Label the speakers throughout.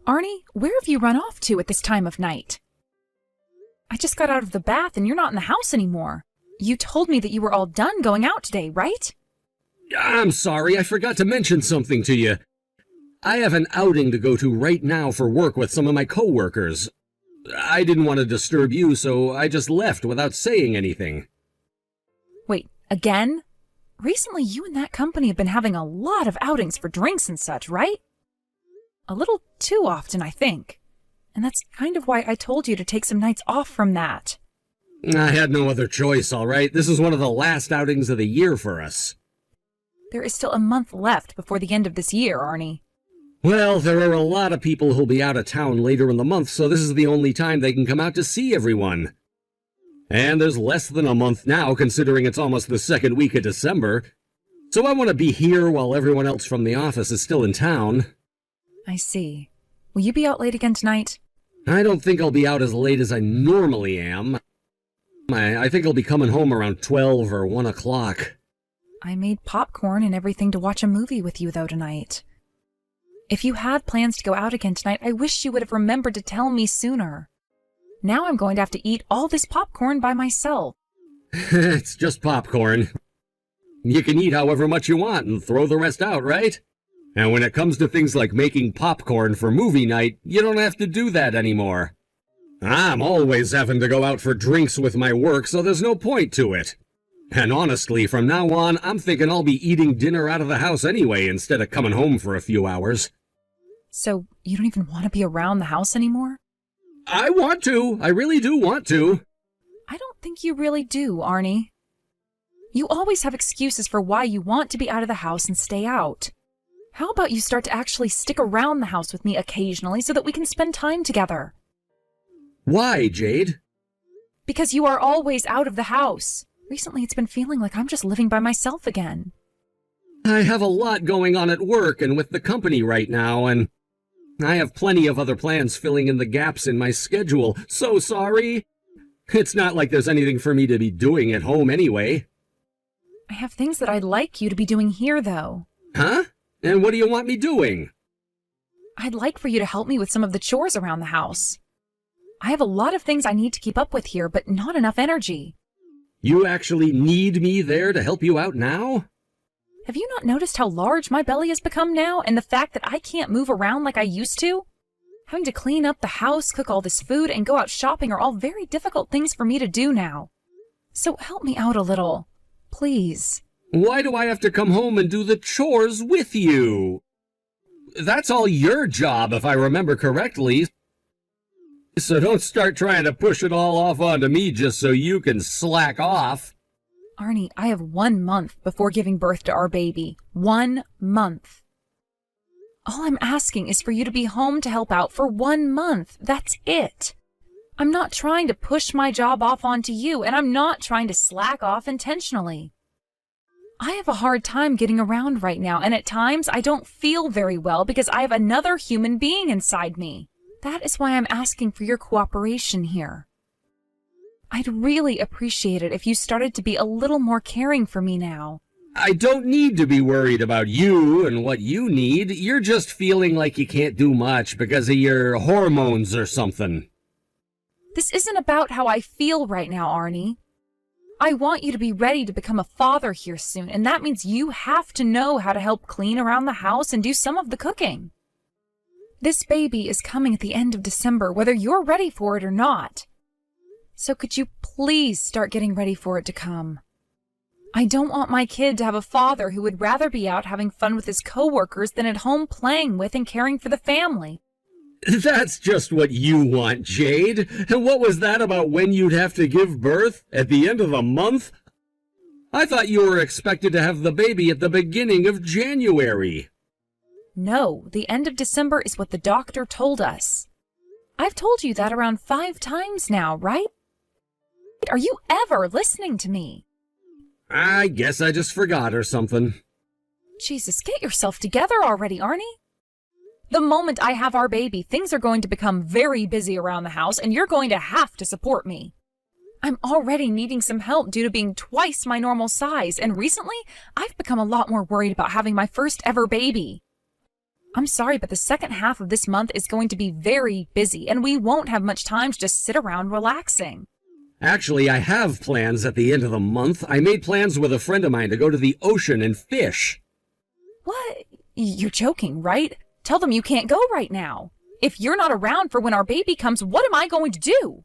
Speaker 1: Arnie, where have you run off to at this time of night? I just got out of the bath and you're not in the house anymore. You told me that you were all done going out today, right?
Speaker 2: I'm sorry, I forgot to mention something to you. I have an outing to go to right now for work with some of my coworkers. I didn't want to disturb you, so I just left without saying anything.
Speaker 1: Wait, again? Recently, you and that company have been having a lot of outings for drinks and such, right? A little too often, I think. And that's kind of why I told you to take some nights off from that.
Speaker 2: I had no other choice, all right? This is one of the last outings of the year for us.
Speaker 1: There is still a month left before the end of this year, Arnie.
Speaker 2: Well, there are a lot of people who'll be out of town later in the month, so this is the only time they can come out to see everyone. And there's less than a month now, considering it's almost the second week of December. So I want to be here while everyone else from the office is still in town.
Speaker 1: I see. Will you be out late again tonight?
Speaker 2: I don't think I'll be out as late as I normally am. I think I'll be coming home around 12 or 1 o'clock.
Speaker 1: I made popcorn and everything to watch a movie with you, though, tonight. If you had plans to go out again tonight, I wish you would have remembered to tell me sooner. Now I'm going to have to eat all this popcorn by myself.
Speaker 2: It's just popcorn. You can eat however much you want and throw the rest out, right? And when it comes to things like making popcorn for movie night, you don't have to do that anymore. I'm always having to go out for drinks with my work, so there's no point to it. And honestly, from now on, I'm thinking I'll be eating dinner out of the house anyway instead of coming home for a few hours.
Speaker 1: So you don't even want to be around the house anymore?
Speaker 2: I want to. I really do want to.
Speaker 1: I don't think you really do, Arnie. You always have excuses for why you want to be out of the house and stay out. How about you start to actually stick around the house with me occasionally so that we can spend time together?
Speaker 2: Why, Jade?
Speaker 1: Because you are always out of the house. Recently, it's been feeling like I'm just living by myself again.
Speaker 2: I have a lot going on at work and with the company right now, and I have plenty of other plans filling in the gaps in my schedule. So sorry. It's not like there's anything for me to be doing at home anyway.
Speaker 1: I have things that I'd like you to be doing here, though.
Speaker 2: Huh? And what do you want me doing?
Speaker 1: I'd like for you to help me with some of the chores around the house. I have a lot of things I need to keep up with here, but not enough energy.
Speaker 2: You actually need me there to help you out now?
Speaker 1: Have you not noticed how large my belly has become now, and the fact that I can't move around like I used to? Having to clean up the house, cook all this food, and go out shopping are all very difficult things for me to do now. So help me out a little. Please.
Speaker 2: Why do I have to come home and do the chores with you? That's all your job, if I remember correctly. So don't start trying to push it all off onto me just so you can slack off.
Speaker 1: Arnie, I have 1 month before giving birth to our baby. 1 month. All I'm asking is for you to be home to help out for 1 month. That's it. I'm not trying to push my job off onto you, and I'm not trying to slack off intentionally. I have a hard time getting around right now, and at times I don't feel very well because I have another human being inside me. That is why I'm asking for your cooperation here. I'd really appreciate it if you started to be a little more caring for me now.
Speaker 2: I don't need to be worried about you and what you need. You're just feeling like you can't do much because of your hormones or something.
Speaker 1: This isn't about how I feel right now, Arnie. I want you to be ready to become a father here soon, and that means you have to know how to help clean around the house and do some of the cooking. This baby is coming at the end of December, whether you're ready for it or not. So could you please start getting ready for it to come? I don't want my kid to have a father who would rather be out having fun with his coworkers than at home playing with and caring for the family.
Speaker 2: That's just what you want, Jade. And what was that about when you'd have to give birth? At the end of the month? I thought you were expected to have the baby at the beginning of January.
Speaker 1: No, the end of December is what the doctor told us. I've told you that around 5 times now, right? Are you ever listening to me?
Speaker 2: I guess I just forgot or something.
Speaker 1: Jesus, get yourself together already, Arnie. The moment I have our baby, things are going to become very busy around the house, and you're going to have to support me. I'm already needing some help due to being twice my normal size, and recently, I've become a lot more worried about having my first ever baby. I'm sorry, but the second half of this month is going to be very busy, and we won't have much time to just sit around relaxing.
Speaker 2: Actually, I have plans at the end of the month. I made plans with a friend of mine to go to the ocean and fish.
Speaker 1: What? You're joking, right? Tell them you can't go right now. If you're not around for when our baby comes, what am I going to do?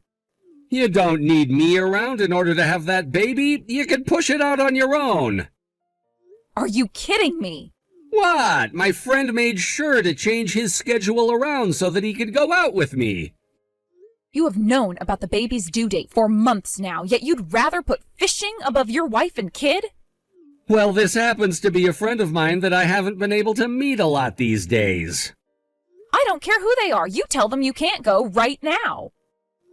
Speaker 2: You don't need me around in order to have that baby. You can push it out on your own.
Speaker 1: Are you kidding me?
Speaker 2: What? My friend made sure to change his schedule around so that he could go out with me.
Speaker 1: You have known about the baby's due date for months now, yet you'd rather put fishing above your wife and kid?
Speaker 2: Well, this happens to be a friend of mine that I haven't been able to meet a lot these days.
Speaker 1: I don't care who they are. You tell them you can't go right now.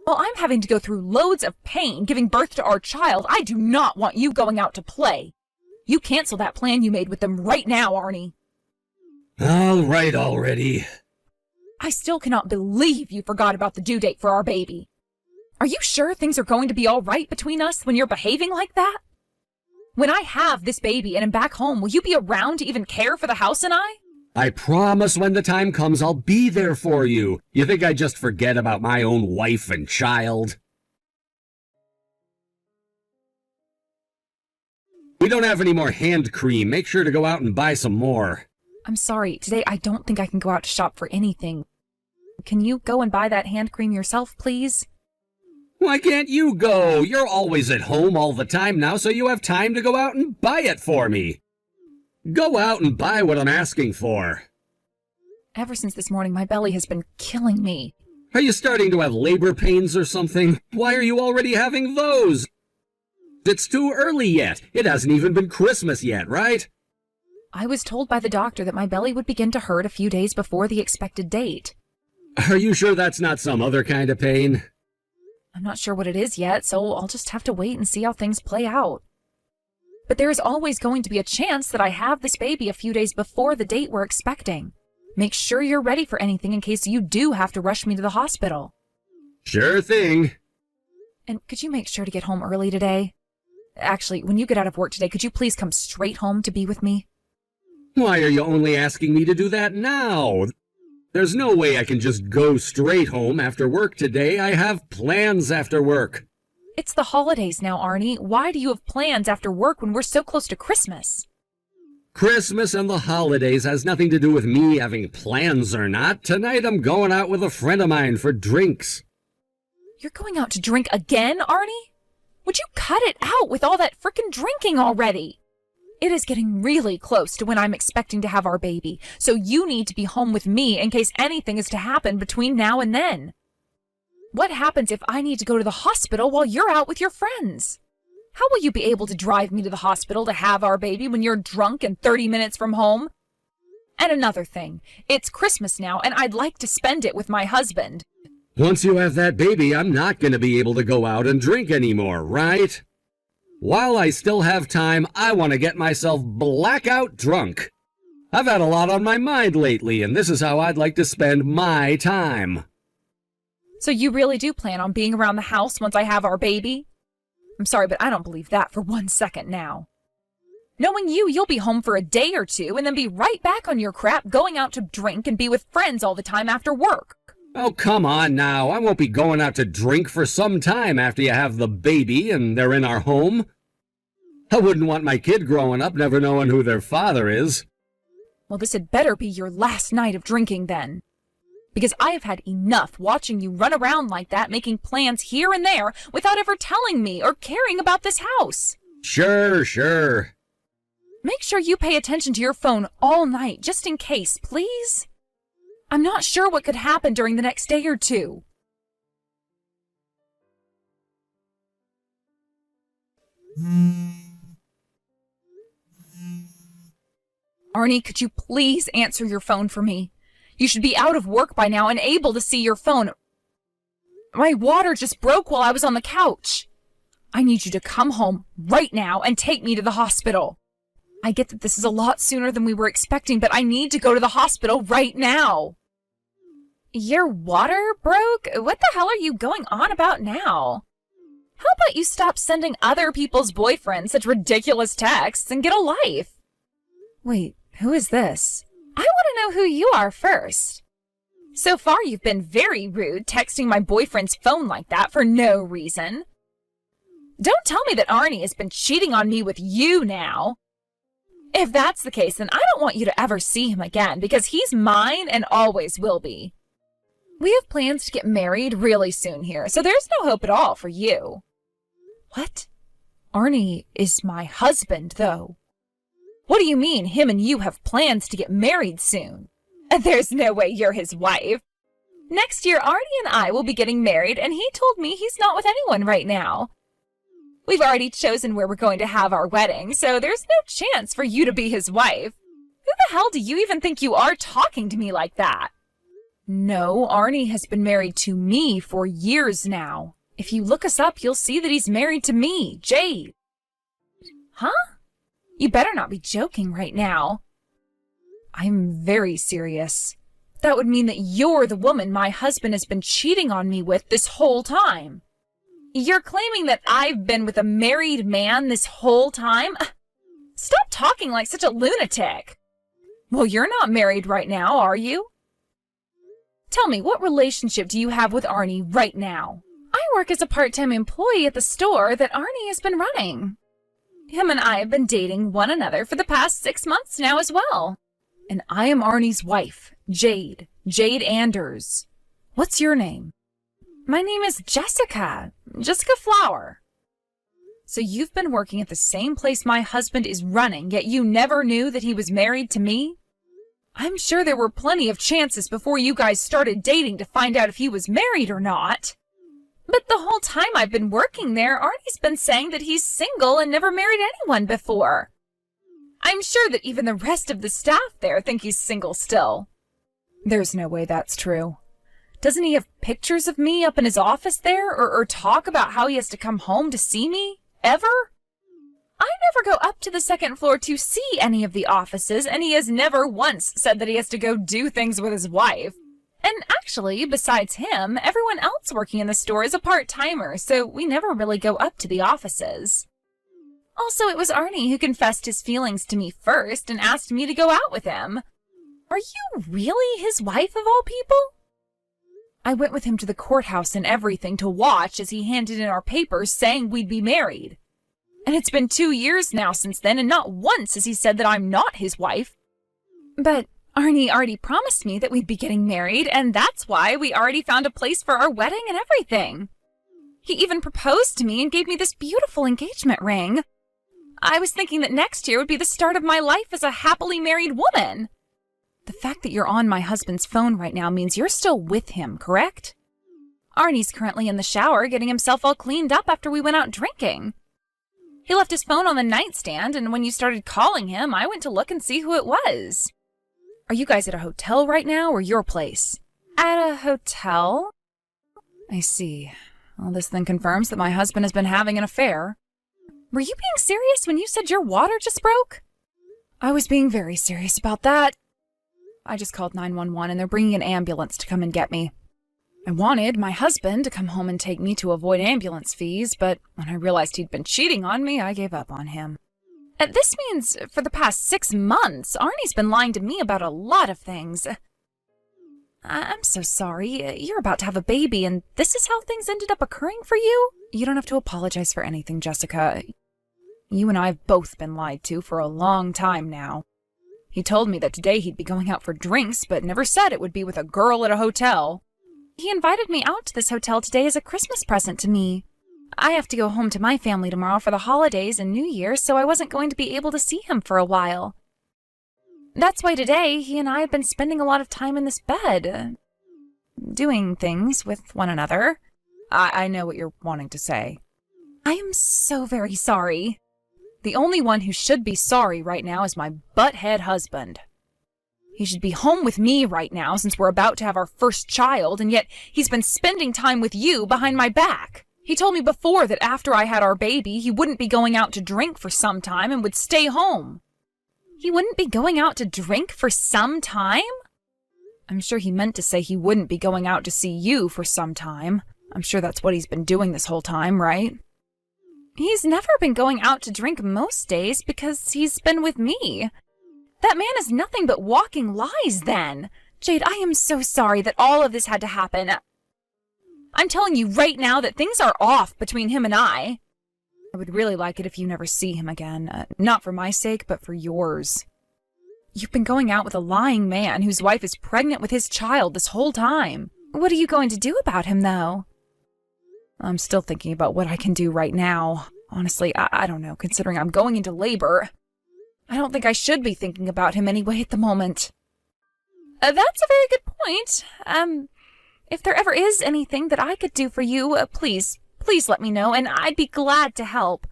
Speaker 1: While I'm having to go through loads of pain giving birth to our child, I do not want you going out to play. You cancel that plan you made with them right now, Arnie.
Speaker 2: All right already.
Speaker 1: I still cannot believe you forgot about the due date for our baby. Are you sure things are going to be all right between us when you're behaving like that? When I have this baby and am back home, will you be around to even care for the house and I?
Speaker 2: I promise when the time comes I'll be there for you. You think I just forget about my own wife and child? We don't have any more hand cream. Make sure to go out and buy some more.
Speaker 1: I'm sorry, today I don't think I can go out to shop for anything. Can you go and buy that hand cream yourself, please?
Speaker 2: Why can't you go? You're always at home all the time now, so you have time to go out and buy it for me. Go out and buy what I'm asking for.
Speaker 1: Ever since this morning, my belly has been killing me.
Speaker 2: Are you starting to have labor pains or something? Why are you already having those? It's too early yet. It hasn't even been Christmas yet, right?
Speaker 1: I was told by the doctor that my belly would begin to hurt a few days before the expected date.
Speaker 2: Are you sure that's not some other kind of pain?
Speaker 1: I'm not sure what it is yet, so I'll just have to wait and see how things play out. But there is always going to be a chance that I have this baby a few days before the date we're expecting. Make sure you're ready for anything in case you do have to rush me to the hospital.
Speaker 2: Sure thing.
Speaker 1: And could you make sure to get home early today? Actually, when you get out of work today, could you please come straight home to be with me?
Speaker 2: Why are you only asking me to do that now? There's no way I can just go straight home after work today. I have plans after work.
Speaker 1: It's the holidays now, Arnie. Why do you have plans after work when we're so close to Christmas?
Speaker 2: Christmas and the holidays has nothing to do with me having plans or not. Tonight I'm going out with a friend of mine for drinks.
Speaker 1: You're going out to drink again, Arnie? Would you cut it out with all that frickin' drinking already? It is getting really close to when I'm expecting to have our baby, so you need to be home with me in case anything is to happen between now and then. What happens if I need to go to the hospital while you're out with your friends? How will you be able to drive me to the hospital to have our baby when you're drunk and 30 minutes from home? And another thing, it's Christmas now and I'd like to spend it with my husband.
Speaker 2: Once you have that baby, I'm not going to be able to go out and drink anymore, right? While I still have time, I want to get myself blackout drunk. I've had a lot on my mind lately, and this is how I'd like to spend my time.
Speaker 1: So you really do plan on being around the house once I have our baby? I'm sorry, but I don't believe that for 1 second now. Knowing you, you'll be home for a day or two and then be right back on your crap going out to drink and be with friends all the time after work.
Speaker 2: Oh, come on now. I won't be going out to drink for some time after you have the baby and they're in our home. I wouldn't want my kid growing up never knowing who their father is.
Speaker 1: Well, this had better be your last night of drinking then. Because I have had enough watching you run around like that, making plans here and there without ever telling me or caring about this house.
Speaker 2: Sure.
Speaker 1: Make sure you pay attention to your phone all night, just in case, please. I'm not sure what could happen during the next day or two. Arnie, could you please answer your phone for me? You should be out of work by now and able to see your phone. My water just broke while I was on the couch. I need you to come home right now and take me to the hospital. I get that this is a lot sooner than we were expecting, but I need to go to the hospital right now. Your water broke? What the hell are you going on about now? How about you stop sending other people's boyfriends such ridiculous texts and get a life? Wait, who is this? I want to know who you are first. So far, you've been very rude, texting my boyfriend's phone like that for no reason. Don't tell me that Arnie has been cheating on me with you now. If that's the case, then I don't want you to ever see him again, because he's mine and always will be. We have plans to get married really soon here, so there's no hope at all for you. What? Arnie is my husband, though. What do you mean, him and you have plans to get married soon? There's no way you're his wife. Next year, Arnie and I will be getting married, and he told me he's not with anyone right now. We've already chosen where we're going to have our wedding, so there's no chance for you to be his wife. Who the hell do you even think you are talking to me like that? No, Arnie has been married to me for years now. If you look us up, you'll see that he's married to me, Jade. Huh? You better not be joking right now. I'm very serious. That would mean that you're the woman my husband has been cheating on me with this whole time. You're claiming that I've been with a married man this whole time? Stop talking like such a lunatic. Well, you're not married right now, are you? Tell me, what relationship do you have with Arnie right now? I work as a part-time employee at the store that Arnie has been running. Him and I have been dating one another for the past 6 months now as well. And I am Arnie's wife, Jade Anders. What's your name? My name is Jessica Flower. So you've been working at the same place my husband is running, yet you never knew that he was married to me? I'm sure there were plenty of chances before you guys started dating to find out if he was married or not. But the whole time I've been working there, Arnie's been saying that he's single and never married anyone before. I'm sure that even the rest of the staff there think he's single still. There's no way that's true. Doesn't he have pictures of me up in his office there, or talk about how he has to come home to see me? Ever? I never go up to the second floor to see any of the offices, and he has never once said that he has to go do things with his wife. And actually, besides him, everyone else working in the store is a part-timer, so we never really go up to the offices. Also, it was Arnie who confessed his feelings to me first and asked me to go out with him. Are you really his wife of all people? I went with him to the courthouse and everything to watch as he handed in our papers saying we'd be married. And it's been 2 years now since then, and not once has he said that I'm not his wife. But Arnie already promised me that we'd be getting married, and that's why we already found a place for our wedding and everything. He even proposed to me and gave me this beautiful engagement ring. I was thinking that next year would be the start of my life as a happily married woman. The fact that you're on my husband's phone right now means you're still with him, correct? Arnie's currently in the shower getting himself all cleaned up after we went out drinking. He left his phone on the nightstand, and when you started calling him, I went to look and see who it was. Are you guys at a hotel right now, or your place? At a hotel? I see. Well, this then confirms that my husband has been having an affair. Were you being serious when you said your water just broke? I was being very serious about that. I just called 911 and they're bringing an ambulance to come and get me. I wanted my husband to come home and take me to avoid ambulance fees, but when I realized he'd been cheating on me, I gave up on him. This means for the past 6 months, Arnie's been lying to me about a lot of things. I'm so sorry. You're about to have a baby, and this is how things ended up occurring for you? You don't have to apologize for anything, Jessica. You and I have both been lied to for a long time now. He told me that today he'd be going out for drinks, but never said it would be with a girl at a hotel. He invited me out to this hotel today as a Christmas present to me. I have to go home to my family tomorrow for the holidays and New Year's, so I wasn't going to be able to see him for a while. That's why today he and I have been spending a lot of time in this bed, doing things with one another. I know what you're wanting to say. I am so very sorry. The only one who should be sorry right now is my butthead husband. He should be home with me right now since we're about to have our first child, and yet he's been spending time with you behind my back. He told me before that after I had our baby, he wouldn't be going out to drink for some time and would stay home. He wouldn't be going out to drink for some time? I'm sure he meant to say he wouldn't be going out to see you for some time. I'm sure that's what he's been doing this whole time, right? He's never been going out to drink most days because he's been with me. That man is nothing but walking lies then. Jade, I am so sorry that all of this had to happen. I'm telling you right now that things are off between him and I. I would really like it if you never see him again. Not for my sake, but for yours. You've been going out with a lying man whose wife is pregnant with his child this whole time. What are you going to do about him, though? I'm still thinking about what I can do right now. Honestly, I don't know, considering I'm going into labor. I don't think I should be thinking about him anyway at the moment. That's a very good point. If there ever is anything that I could do for you, please let me know, and I'd be glad to help.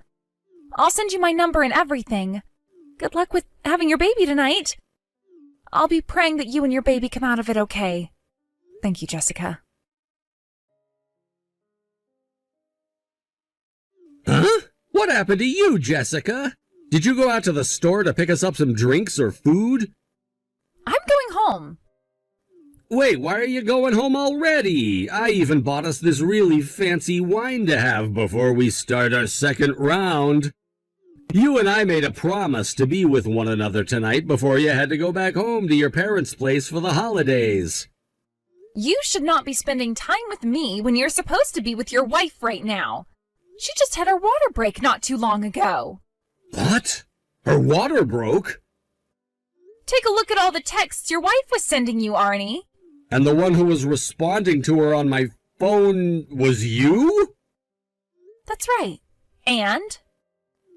Speaker 1: I'll send you my number and everything. Good luck with having your baby tonight. I'll be praying that you and your baby come out of it okay. Thank you, Jessica.
Speaker 2: Huh? What happened to you, Jessica? Did you go out to the store to pick us up some drinks or food?
Speaker 1: I'm going home.
Speaker 2: Wait, why are you going home already? I even bought us this really fancy wine to have before we start our second round. You and I made a promise to be with one another tonight before you had to go back home to your parents' place for the holidays.
Speaker 1: You should not be spending time with me when you're supposed to be with your wife right now. She just had her water break not too long ago.
Speaker 2: What? Her water broke?
Speaker 1: Take a look at all the texts your wife was sending you, Arnie.
Speaker 2: And the one who was responding to her on my phone was you?
Speaker 1: That's right. And?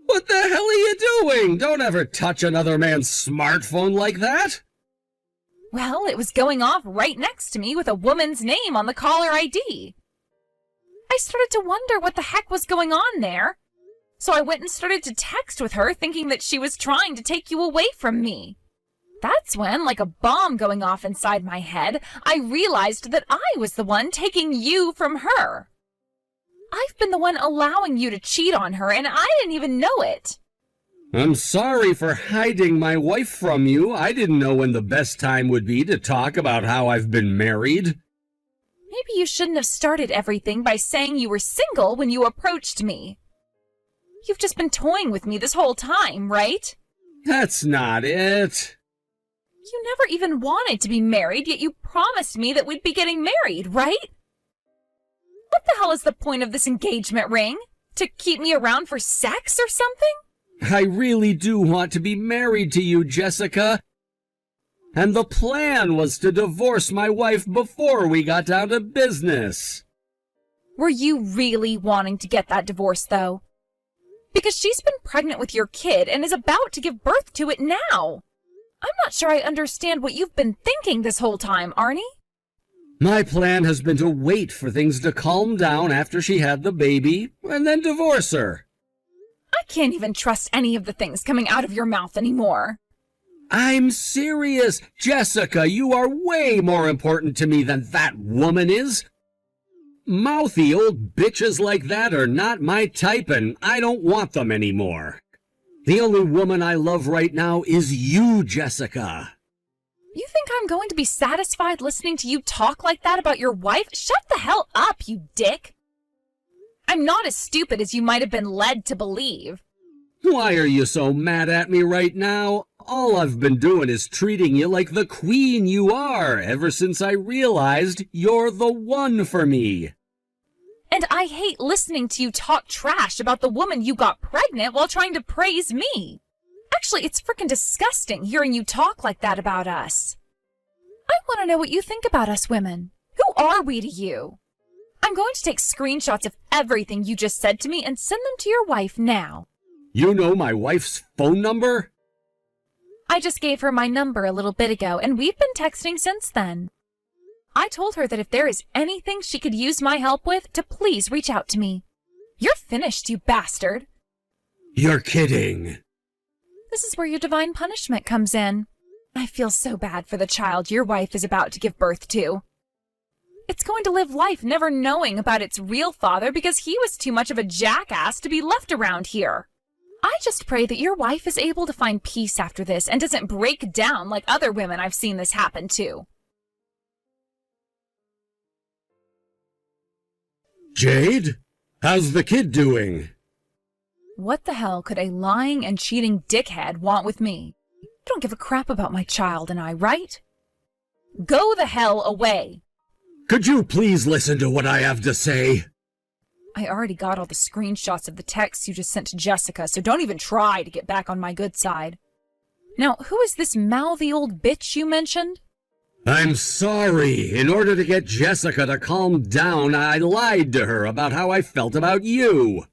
Speaker 2: What the hell are you doing? Don't ever touch another man's smartphone like that.
Speaker 1: Well, it was going off right next to me with a woman's name on the caller ID. I started to wonder what the heck was going on there. So I went and started to text with her, thinking that she was trying to take you away from me. That's when, like a bomb going off inside my head, I realized that I was the one taking you from her. I've been the one allowing you to cheat on her, and I didn't even know it.
Speaker 2: I'm sorry for hiding my wife from you. I didn't know when the best time would be to talk about how I've been married.
Speaker 1: Maybe you shouldn't have started everything by saying you were single when you approached me. You've just been toying with me this whole time, right?
Speaker 2: That's not it.
Speaker 1: You never even wanted to be married, yet you promised me that we'd be getting married, right? What the hell is the point of this engagement ring? To keep me around for sex or something?
Speaker 2: I really do want to be married to you, Jessica. And the plan was to divorce my wife before we got down to business.
Speaker 1: Were you really wanting to get that divorce, though? Because she's been pregnant with your kid and is about to give birth to it now. I'm not sure I understand what you've been thinking this whole time, Arnie.
Speaker 2: My plan has been to wait for things to calm down after she had the baby, and then divorce her.
Speaker 1: I can't even trust any of the things coming out of your mouth anymore.
Speaker 2: I'm serious. Jessica, you are way more important to me than that woman is. Mouthy old bitches like that are not my type, and I don't want them anymore. The only woman I love right now is you, Jessica.
Speaker 1: You think I'm going to be satisfied listening to you talk like that about your wife? Shut the hell up, you dick! I'm not as stupid as you might have been led to believe.
Speaker 2: Why are you so mad at me right now? All I've been doing is treating you like the queen you are ever since I realized you're the one for me.
Speaker 1: And I hate listening to you talk trash about the woman you got pregnant while trying to praise me. Actually, it's frickin' disgusting hearing you talk like that about us. I want to know what you think about us women. Who are we to you? I'm going to take screenshots of everything you just said to me and send them to your wife now.
Speaker 2: You know my wife's phone number?
Speaker 1: I just gave her my number a little bit ago, and we've been texting since then. I told her that if there is anything she could use my help with, to please reach out to me. You're finished, you bastard.
Speaker 2: You're kidding.
Speaker 1: This is where your divine punishment comes in. I feel so bad for the child your wife is about to give birth to. It's going to live life never knowing about its real father because he was too much of a jackass to be left around here. I just pray that your wife is able to find peace after this and doesn't break down like other women I've seen this happen to.
Speaker 2: Jade, how's the kid doing?
Speaker 1: What the hell could a lying and cheating dickhead want with me? You don't give a crap about my child and I, right? Go the hell away.
Speaker 2: Could you please listen to what I have to say?
Speaker 1: I already got all the screenshots of the texts you just sent to Jessica, so don't even try to get back on my good side. Now, who is this mouthy old bitch you mentioned?
Speaker 2: I'm sorry. In order to get Jessica to calm down, I lied to her about how I felt about you.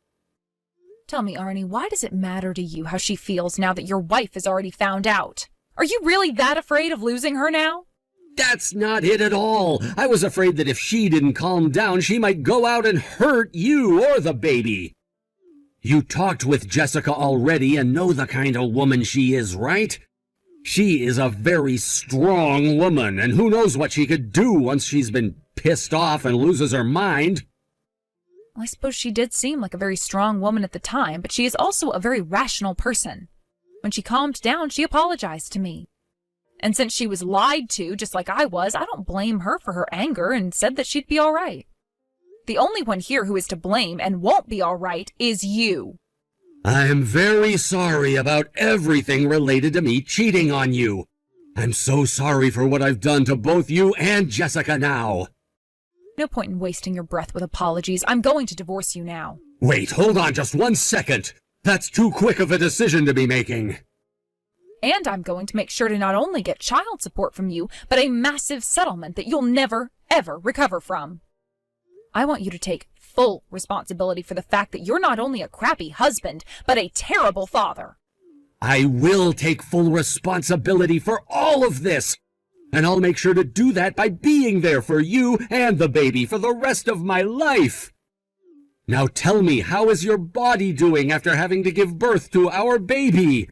Speaker 1: Tell me, Arnie, why does it matter to you how she feels now that your wife has already found out? Are you really that afraid of losing her now?
Speaker 2: That's not it at all. I was afraid that if she didn't calm down, she might go out and hurt you or the baby. You talked with Jessica already and know the kind of woman she is, right? She is a very strong woman, and who knows what she could do once she's been pissed off and loses her mind.
Speaker 1: Well, I suppose she did seem like a very strong woman at the time, but she is also a very rational person. When she calmed down, she apologized to me. And since she was lied to, just like I was, I don't blame her for her anger and said that she'd be all right. The only one here who is to blame and won't be all right is you.
Speaker 2: I'm very sorry about everything related to me cheating on you. I'm so sorry for what I've done to both you and Jessica now.
Speaker 1: No point in wasting your breath with apologies. I'm going to divorce you now.
Speaker 2: Wait, hold on just 1 second. That's too quick of a decision to be making.
Speaker 1: And I'm going to make sure to not only get child support from you, but a massive settlement that you'll never, ever recover from. I want you to take full responsibility for the fact that you're not only a crappy husband, but a terrible father.
Speaker 2: I will take full responsibility for all of this. And I'll make sure to do that by being there for you and the baby for the rest of my life. Now tell me, how is your body doing after having to give birth to our baby?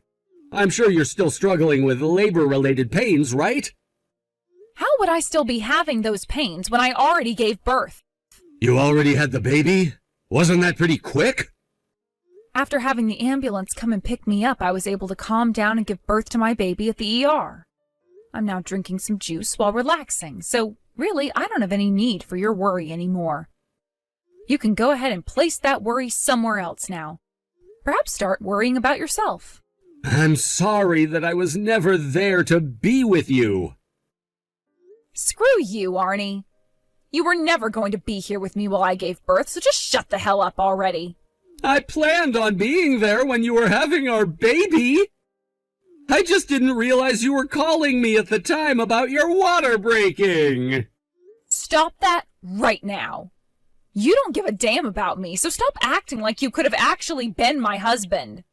Speaker 2: I'm sure you're still struggling with labor-related pains, right?
Speaker 1: How would I still be having those pains when I already gave birth?
Speaker 2: You already had the baby? Wasn't that pretty quick?
Speaker 1: After having the ambulance come and pick me up, I was able to calm down and give birth to my baby at the ER. I'm now drinking some juice while relaxing, so really, I don't have any need for your worry anymore. You can go ahead and place that worry somewhere else now. Perhaps start worrying about yourself.
Speaker 2: I'm sorry that I was never there to be with you.
Speaker 1: Screw you, Arnie. You were never going to be here with me while I gave birth, so just shut the hell up already.
Speaker 2: I planned on being there when you were having our baby. I just didn't realize you were calling me at the time about your water breaking.
Speaker 1: Stop that right now. You don't give a damn about me, so stop acting like you could have actually been my husband.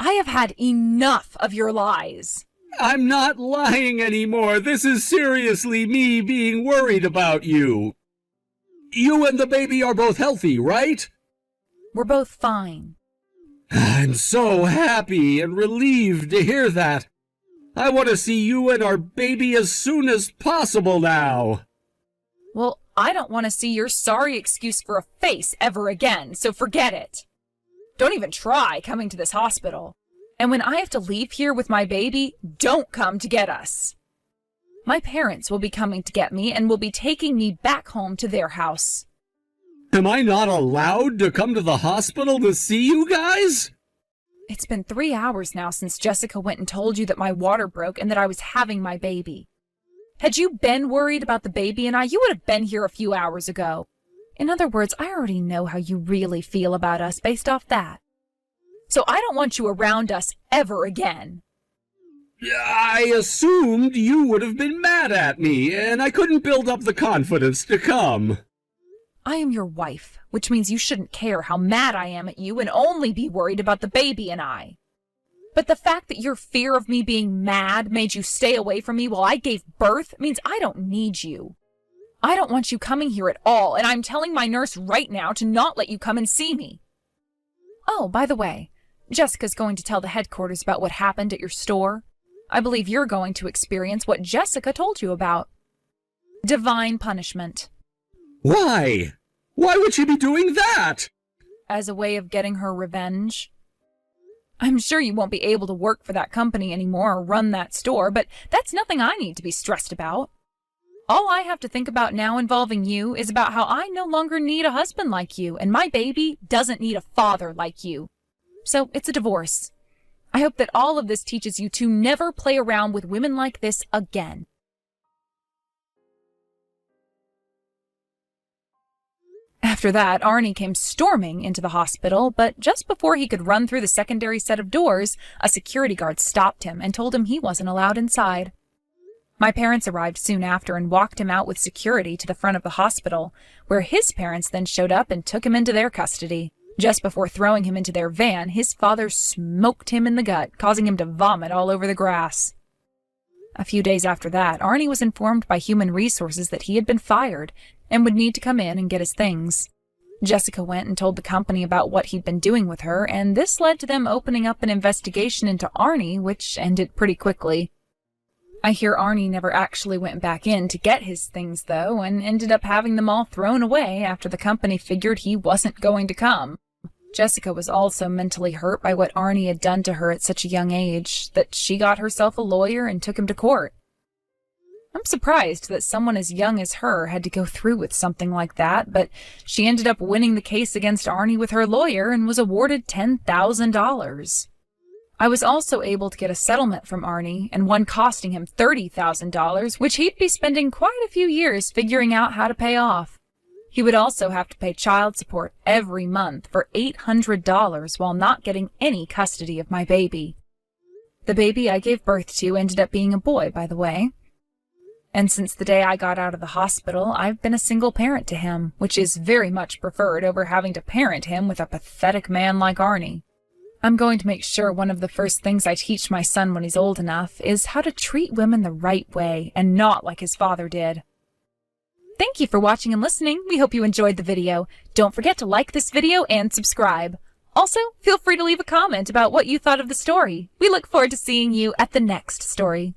Speaker 1: I have had enough of your lies.
Speaker 2: I'm not lying anymore. This is seriously me being worried about you. You and the baby are both healthy, right?
Speaker 1: We're both fine.
Speaker 2: I'm so happy and relieved to hear that. I want to see you and our baby as soon as possible now.
Speaker 1: Well, I don't want to see your sorry excuse for a face ever again, so forget it. Don't even try coming to this hospital. And when I have to leave here with my baby, don't come to get us. My parents will be coming to get me and will be taking me back home to their house.
Speaker 2: Am I not allowed to come to the hospital to see you guys?
Speaker 1: It's been 3 hours now since Jessica went and told you that my water broke and that I was having my baby. Had you been worried about the baby and I, you would have been here a few hours ago. In other words, I already know how you really feel about us based off that. So I don't want you around us ever again.
Speaker 2: I assumed you would have been mad at me, and I couldn't build up the confidence to come.
Speaker 1: I am your wife, which means you shouldn't care how mad I am at you and only be worried about the baby and I. But the fact that your fear of me being mad made you stay away from me while I gave birth means I don't need you. I don't want you coming here at all, and I'm telling my nurse right now to not let you come and see me. Oh, by the way, Jessica's going to tell the headquarters about what happened at your store. I believe you're going to experience what Jessica told you about. Divine punishment.
Speaker 2: Why? Why would she be doing that?
Speaker 1: As a way of getting her revenge. I'm sure you won't be able to work for that company anymore or run that store, but that's nothing I need to be stressed about. All I have to think about now involving you is about how I no longer need a husband like you, and my baby doesn't need a father like you. So it's a divorce. I hope that all of this teaches you to never play around with women like this again. After that, Arnie came storming into the hospital, but just before he could run through the secondary set of doors, a security guard stopped him and told him he wasn't allowed inside. My parents arrived soon after and walked him out with security to the front of the hospital, where his parents then showed up and took him into their custody. Just before throwing him into their van, his father smoked him in the gut, causing him to vomit all over the grass. A few days after that, Arnie was informed by Human Resources that he had been fired and would need to come in and get his things. Jessica went and told the company about what he'd been doing with her, and this led to them opening up an investigation into Arnie, which ended pretty quickly. I hear Arnie never actually went back in to get his things, though, and ended up having them all thrown away after the company figured he wasn't going to come. Jessica was also mentally hurt by what Arnie had done to her at such a young age, that she got herself a lawyer and took him to court. I'm surprised that someone as young as her had to go through with something like that, but she ended up winning the case against Arnie with her lawyer and was awarded $10,000. I was also able to get a settlement from Arnie, and one costing him $30,000, which he'd be spending quite a few years figuring out how to pay off. He would also have to pay child support every month for $800 while not getting any custody of my baby. The baby I gave birth to ended up being a boy, by the way. And since the day I got out of the hospital, I've been a single parent to him, which is very much preferred over having to parent him with a pathetic man like Arnie. I'm going to make sure one of the first things I teach my son when he's old enough is how to treat women the right way and not like his father did. Thank you for watching and listening. We hope you enjoyed the video. Don't forget to like this video and subscribe. Also, feel free to leave a comment about what you thought of the story. We look forward to seeing you at the next story.